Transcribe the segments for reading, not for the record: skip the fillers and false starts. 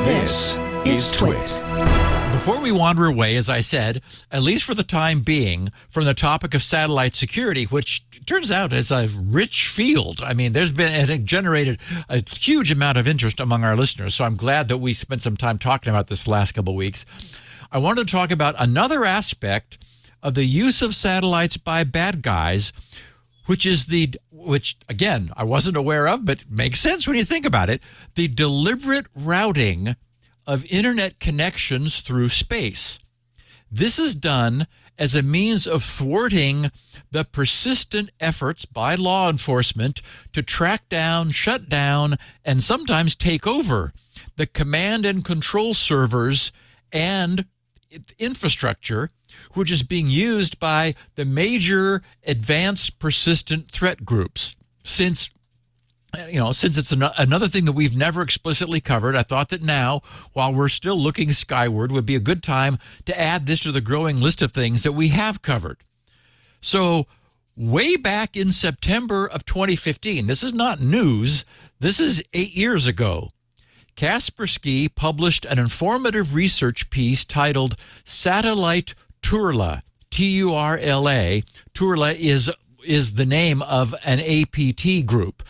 This is TWiT. Before we wander away, as I said, at least for the time being, from the topic of satellite security, which turns out is a rich field. I mean, it generated a huge amount of interest among our listeners, so I'm glad that we spent some time talking about this last couple of weeks. I wanted to talk about another aspect of the use of satellites by bad guys, which again, I wasn't aware of, but makes sense when you think about it, the deliberate routing of internet connections through space. This is done as a means of thwarting the persistent efforts by law enforcement to track down, shut down, and sometimes take over the command and control servers and infrastructure, which is being used by the major advanced persistent threat groups. Since it's another thing that we've never explicitly covered, I thought that now, while we're still looking skyward, would be a good time to add this to the growing list of things that we have covered. So way back in September of 2015, this is not news, this is 8 years ago, Kaspersky published an informative research piece titled Satellite Turla, Turla. Turla is the name of an APT group.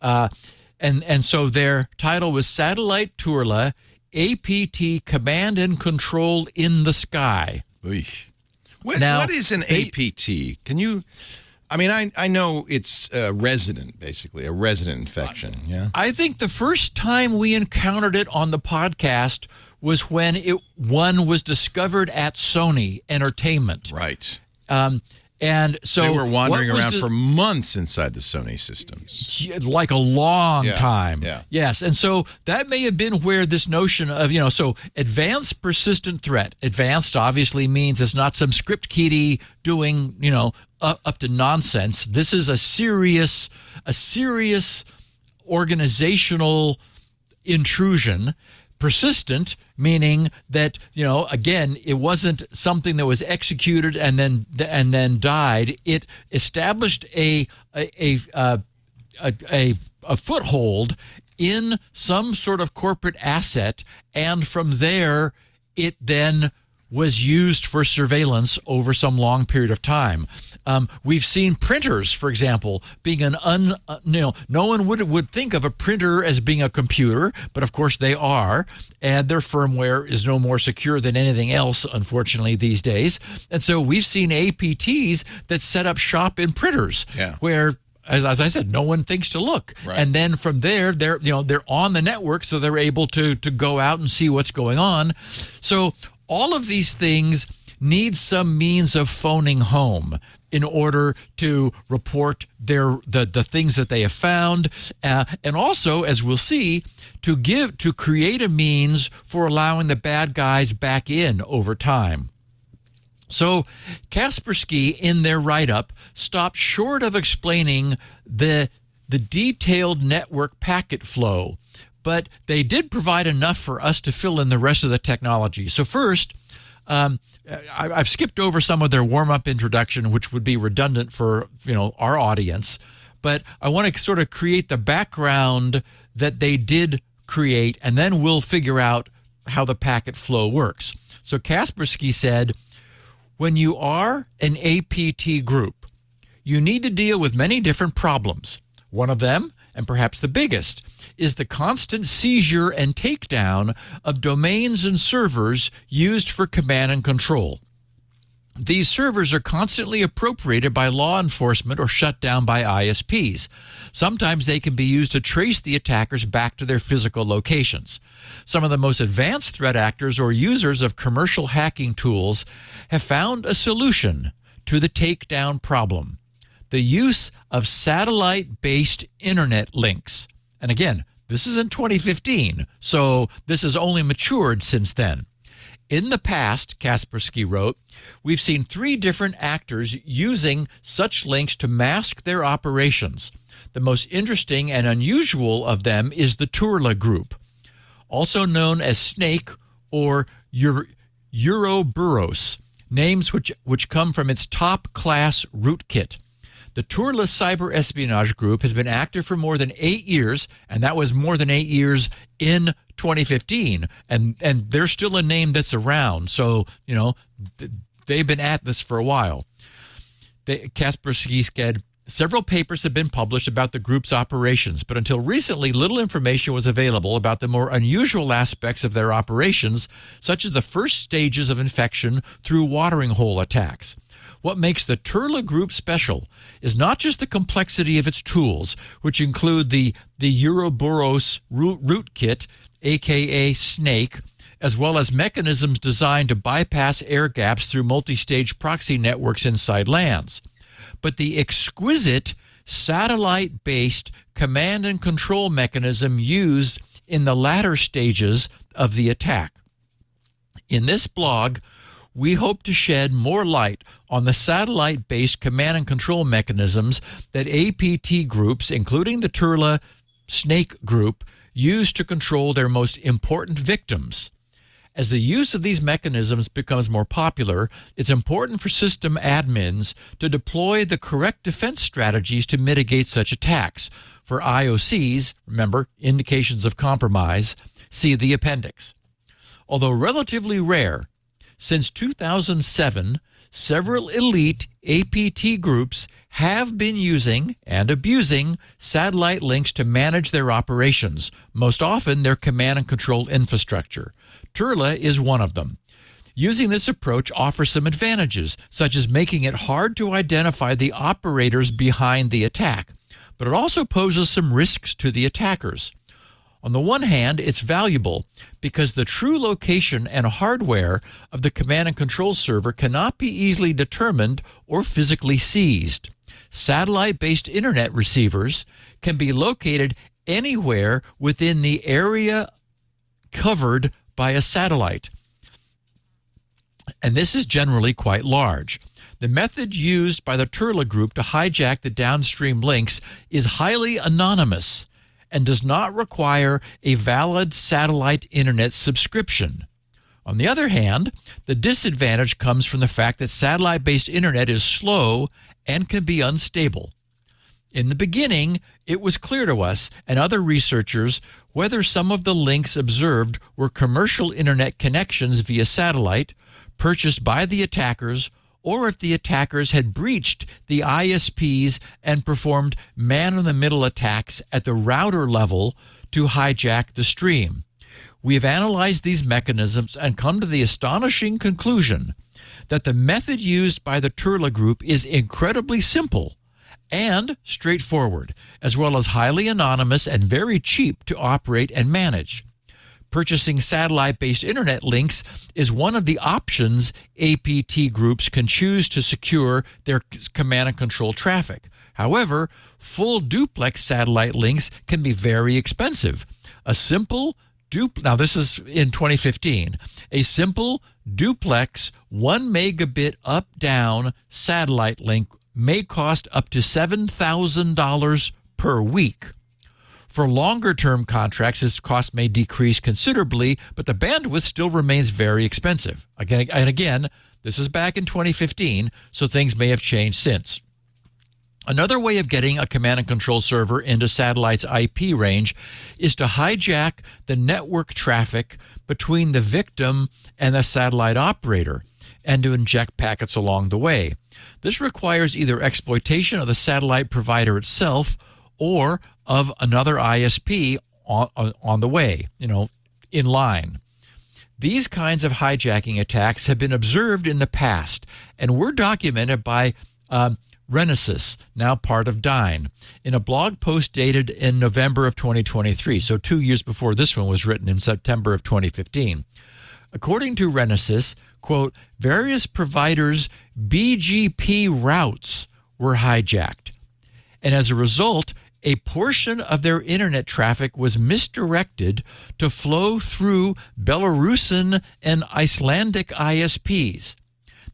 And so their title was Satellite Turla, APT Command and Control in the Sky. What is an APT? Can you... I mean, I know it's a resident infection, yeah? I think the first time we encountered it on the podcast was when one was discovered at Sony Entertainment. Right. And so they were wandering around for months inside the Sony systems. Like a long time. Yeah. Yes. And so that may have been where this notion of, so advanced persistent threat. Advanced obviously means it's not some script kiddie doing, up to nonsense. This is a serious organizational intrusion. Persistent, meaning that, again, it wasn't something that was executed and then died. It established a foothold in some sort of corporate asset, and from there, it then was used for surveillance over some long period of time. We've seen printers, for example, being no one would think of a printer as being a computer, but of course they are, and their firmware is no more secure than anything else, unfortunately, these days. And so we've seen APTs that set up shop in printers, where, as I said, no one thinks to look. Right. And then from there, they're on the network, so they're able to go out and see what's going on. So all of these things need some means of phoning home in order to report the things that they have found, and also, as we'll see, to create a means for allowing the bad guys back in over time. So Kaspersky, in their write-up, stopped short of explaining the detailed network packet flow, but they did provide enough for us to fill in the rest of the technology. So first, I've skipped over some of their warm-up introduction, which would be redundant for our audience, but I want to sort of create the background that they did create, and then we'll figure out how the packet flow works. So Kaspersky said, when you are an APT group, you need to deal with many different problems. One of them, and perhaps the biggest, is the constant seizure and takedown of domains and servers used for command and control. These servers are constantly appropriated by law enforcement or shut down by ISPs. Sometimes they can be used to trace the attackers back to their physical locations. Some of the most advanced threat actors or users of commercial hacking tools have found a solution to the takedown problem: the use of satellite-based internet links. And again, this is in 2015, so this has only matured since then. In the past, Kaspersky wrote, we've seen 3 different actors using such links to mask their operations. The most interesting and unusual of them is the Turla group, also known as Snake or Ouroboros, names which come from its top-class rootkit. The Turla cyber espionage group has been active for more than 8 years, and that was more than 8 years in 2015, and they're still a name that's around. So, they've been at this for a while. Kaspersky said, several papers have been published about the group's operations, but until recently, little information was available about the more unusual aspects of their operations, such as the first stages of infection through watering hole attacks. What makes the Turla Group special is not just the complexity of its tools, which include the Ouroboros rootkit, aka Snake, as well as mechanisms designed to bypass air gaps through multi-stage proxy networks inside LANs, but the exquisite satellite-based command and control mechanism used in the latter stages of the attack. In this blog, we hope to shed more light on the satellite-based command and control mechanisms that APT groups, including the Turla Snake Group, use to control their most important victims. As the use of these mechanisms becomes more popular, it's important for system admins to deploy the correct defense strategies to mitigate such attacks. For IOCs, remember, indications of compromise, see the appendix. Although relatively rare, since 2007, several elite APT groups have been using and abusing satellite links to manage their operations, most often their command and control infrastructure. Turla is one of them. Using this approach offers some advantages, such as making it hard to identify the operators behind the attack, but it also poses some risks to the attackers. On the one hand, it's valuable because the true location and hardware of the command and control server cannot be easily determined or physically seized. Satellite-based internet receivers can be located anywhere within the area covered by a satellite, and this is generally quite large. The method used by the Turla Group to hijack the downstream links is highly anonymous and does not require a valid satellite internet subscription. On the other hand, the disadvantage comes from the fact that satellite-based internet is slow and can be unstable. In the beginning, it was clear to us and other researchers whether some of the links observed were commercial internet connections via satellite purchased by the attackers, or if the attackers had breached the ISPs and performed man-in-the-middle attacks at the router level to hijack the stream. We have analyzed these mechanisms and come to the astonishing conclusion that the method used by the Turla Group is incredibly simple and straightforward, as well as highly anonymous and very cheap to operate and manage. Purchasing satellite-based internet links is one of the options APT groups can choose to secure their command and control traffic. However, full duplex satellite links can be very expensive. Now this is in 2015. A simple duplex 1 megabit up-down satellite link may cost up to $7,000 per week. For longer-term contracts, this cost may decrease considerably, but the bandwidth still remains very expensive. Again, this is back in 2015, so things may have changed since. Another way of getting a command and control server into satellite's IP range is to hijack the network traffic between the victim and the satellite operator, and to inject packets along the way. This requires either exploitation of the satellite provider itself or of another ISP on the way, in line. These kinds of hijacking attacks have been observed in the past and were documented by Renesas, now part of Dyne, in a blog post dated in November of 2023, so 2 years before this one was written in September of 2015. According to Renesas, quote, various providers' BGP routes were hijacked, and as a result, a portion of their internet traffic was misdirected to flow through Belarusian and Icelandic ISPs.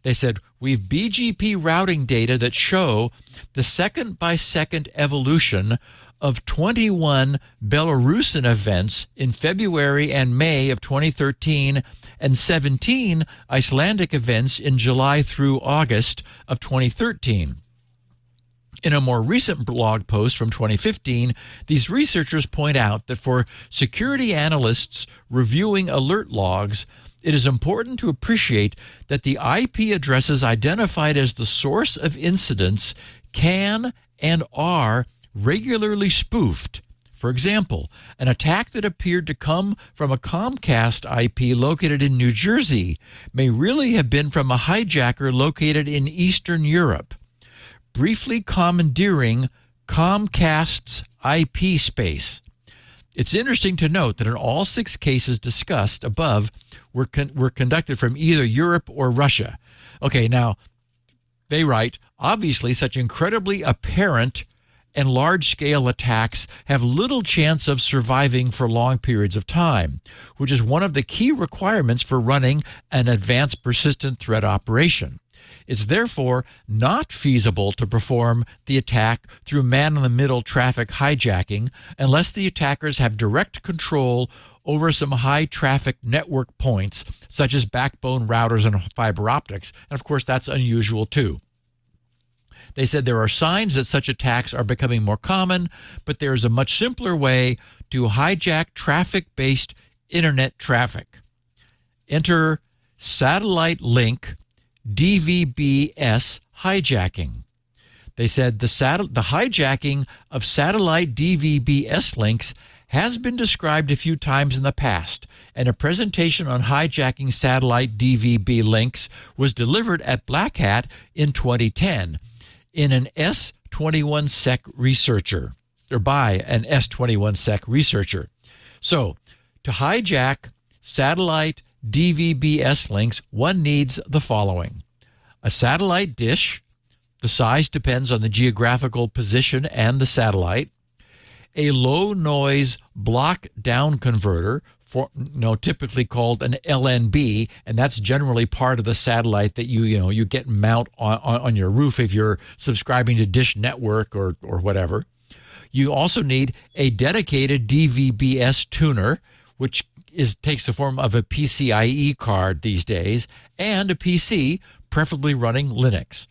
They said, we've BGP routing data that show the second-by-second evolution of 21 Belarusian events in February and May of 2013 and 17 Icelandic events in July through August of 2013. In a more recent blog post from 2015, these researchers point out that for security analysts reviewing alert logs, it is important to appreciate that the IP addresses identified as the source of incidents can and are regularly spoofed. For example, an attack that appeared to come from a Comcast IP located in New Jersey may really have been from a hijacker located in Eastern Europe, briefly commandeering Comcast's IP space. It's interesting to note that in all 6 cases discussed above were conducted from either Europe or Russia. Okay, now, they write, obviously such incredibly apparent and large-scale attacks have little chance of surviving for long periods of time, which is one of the key requirements for running an advanced persistent threat operation. It's therefore not feasible to perform the attack through man-in-the-middle traffic hijacking unless the attackers have direct control over some high-traffic network points, such as backbone routers and fiber optics. And, of course, that's unusual, too. They said there are signs that such attacks are becoming more common, but there is a much simpler way to hijack traffic-based internet traffic. Enter satellite link DVB-S hijacking. They said the hijacking of satellite DVB-S links has been described a few times in the past, and a presentation on hijacking satellite DVB links was delivered at Black Hat in 2010 in an S21sec researcher, or by an S21sec researcher. So, to hijack satellite DVB-S links, one needs the following: a satellite dish, the size depends on the geographical position and the satellite, a low noise block down converter, typically called an LNB, and that's generally part of the satellite that you get mount on your roof if you're subscribing to Dish Network or whatever. You also need a dedicated DVB-S tuner, which takes the form of a PCIe card these days, and a PC, preferably running Linux.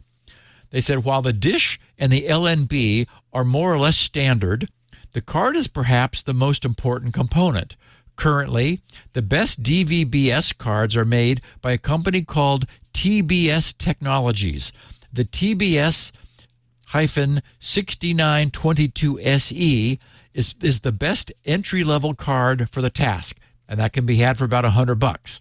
They said while the dish and the LNB are more or less standard, the card is perhaps the most important component. Currently, the best DVB-S cards are made by a company called TBS Technologies. The TBS-6922SE is the best entry-level card for the task, and that can be had for about $100.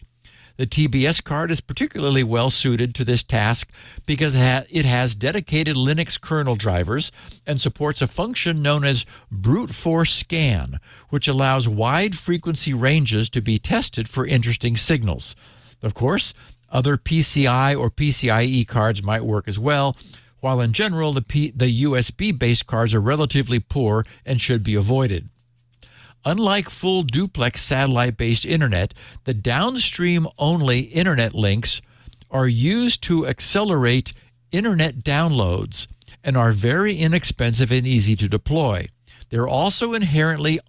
The TBS card is particularly well suited to this task because it has dedicated Linux kernel drivers and supports a function known as brute force scan, which allows wide frequency ranges to be tested for interesting signals. Of course, other PCI or PCIe cards might work as well, while in general the USB-based cards are relatively poor and should be avoided. Unlike full duplex satellite-based internet, the downstream-only internet links are used to accelerate internet downloads and are very inexpensive and easy to deploy. They're also inherently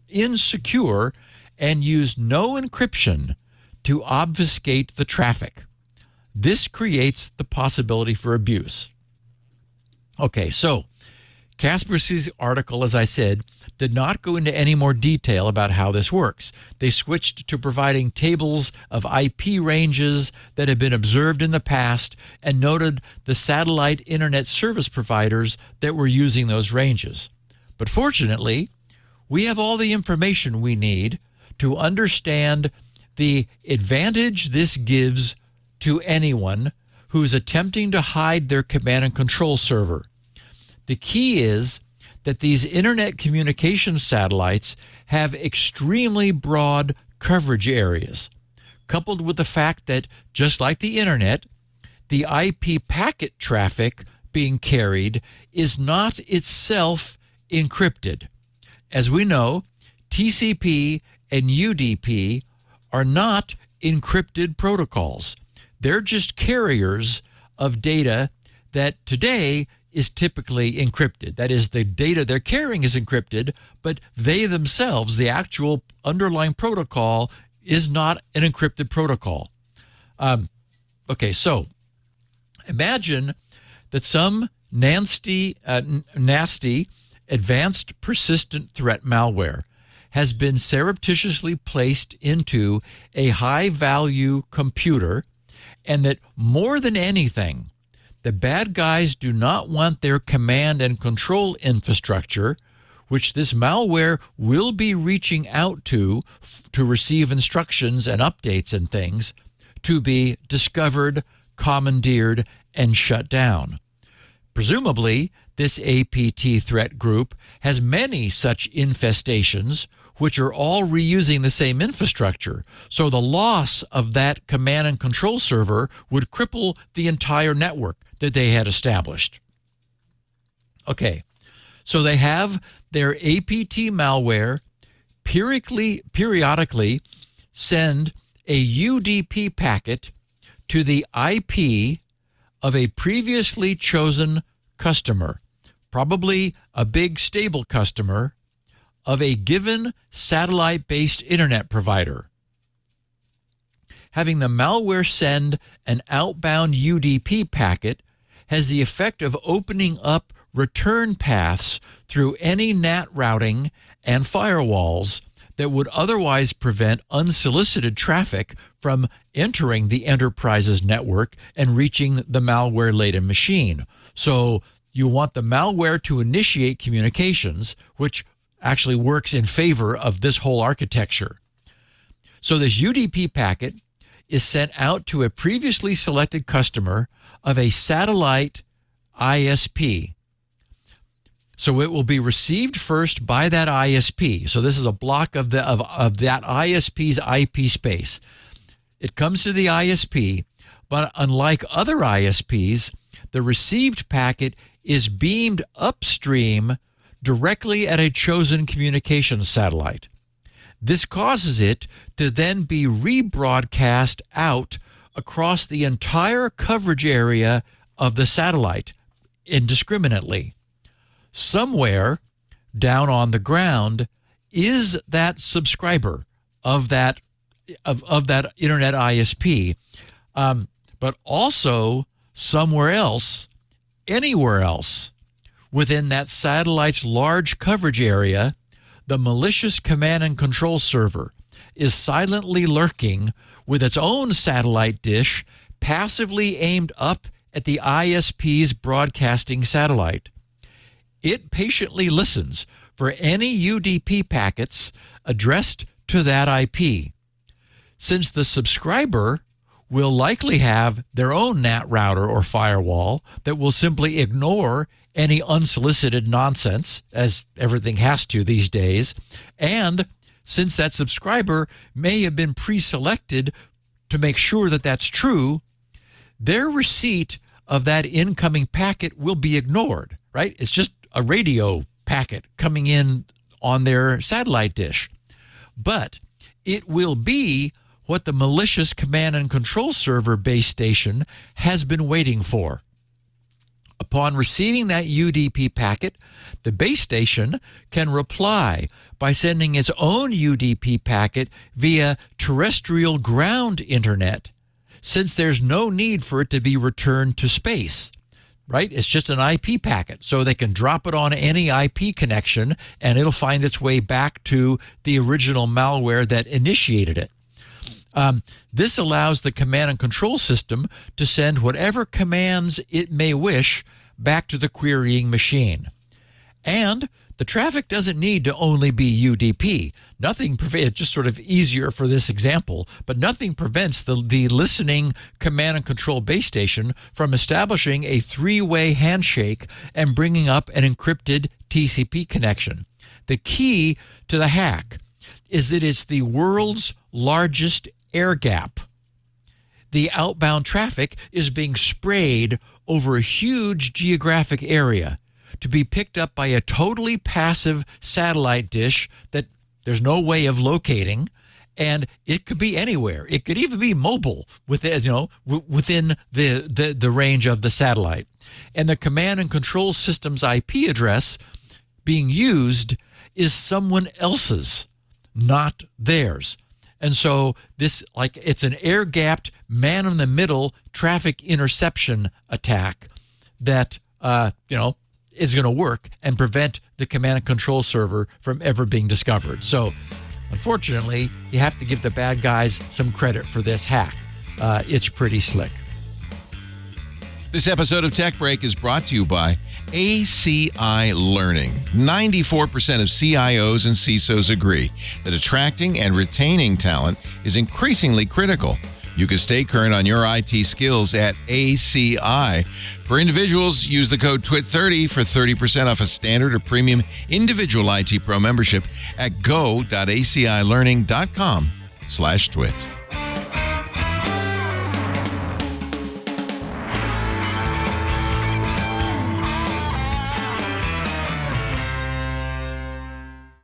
insecure and use no encryption to obfuscate the traffic. This creates the possibility for abuse. Okay, so Kaspersky's article, as I said, did not go into any more detail about how this works. They switched to providing tables of IP ranges that had been observed in the past and noted the satellite internet service providers that were using those ranges. But fortunately, we have all the information we need to understand the advantage this gives to anyone who's attempting to hide their command and control server. The key is that these internet communication satellites have extremely broad coverage areas, coupled with the fact that, just like the internet, the IP packet traffic being carried is not itself encrypted. As we know, TCP and UDP are not encrypted protocols. They're just carriers of data that today is typically encrypted. That is, the data they're carrying is encrypted, but they themselves, the actual underlying protocol, is not an encrypted protocol. Okay, so imagine that some nasty, advanced persistent threat malware has been surreptitiously placed into a high-value computer, and that more than anything, the bad guys do not want their command and control infrastructure, which this malware will be reaching out to receive instructions and updates and things, to be discovered, commandeered, and shut down. Presumably, this APT threat group has many such infestations, which are all reusing the same infrastructure. So the loss of that command and control server would cripple the entire network that they had established. Okay, so they have their APT malware periodically send a UDP packet to the IP of a previously chosen customer, probably a big stable customer of a given satellite-based internet provider. Having the malware send an outbound UDP packet has the effect of opening up return paths through any NAT routing and firewalls that would otherwise prevent unsolicited traffic from entering the enterprise's network and reaching the malware-laden machine. So you want the malware to initiate communications, which actually works in favor of this whole architecture. So this UDP packet is sent out to a previously selected customer of a satellite ISP. So it will be received first by that ISP. So this is a block of that ISP's IP space. It comes to the ISP, but unlike other ISPs, the received packet is beamed upstream directly at a chosen communications satellite. This causes it to then be rebroadcast out across the entire coverage area of the satellite indiscriminately. Somewhere down on the ground is that subscriber of that internet ISP, but also somewhere else, anywhere else within that satellite's large coverage area, the malicious command and control server is silently lurking with its own satellite dish passively aimed up at the ISP's broadcasting satellite. It patiently listens for any UDP packets addressed to that IP. Since the subscriber will likely have their own NAT router or firewall that will simply ignore any unsolicited nonsense, as everything has to these days, and since that subscriber may have been pre-selected to make sure that that's true, their receipt of that incoming packet will be ignored, right? It's just a radio packet coming in on their satellite dish. But it will be what the malicious command and control server base station has been waiting for. Upon receiving that UDP packet, the base station can reply by sending its own UDP packet via terrestrial ground internet, since there's no need for it to be returned to space, right? It's just an IP packet, so they can drop it on any IP connection and it'll find its way back to the original malware that initiated it. This allows the command and control system to send whatever commands it may wish back to the querying machine. And the traffic doesn't need to only be UDP. It's just sort of easier for this example, but nothing prevents the listening command and control base station from establishing a three-way handshake and bringing up an encrypted TCP connection. The key to the hack is that it's the world's largest air gap. The outbound traffic is being sprayed over a huge geographic area to be picked up by a totally passive satellite dish that there's no way of locating, and it could be anywhere. It could even be mobile within the range of the satellite. And the command and control system's IP address being used is someone else's, not theirs. And so it's an air-gapped, man-in-the-middle traffic interception attack that is going to work and prevent the command and control server from ever being discovered. So, unfortunately, you have to give the bad guys some credit for this hack. It's pretty slick. This episode of Tech Break is brought to you by ACI Learning. 94% of CIOs and CISOs agree that attracting and retaining talent is increasingly critical. You can stay current on your IT skills at ACI. For individuals, use the code TWiT30 for 30% off a standard or premium individual IT Pro membership at go.acilearning.com/twit.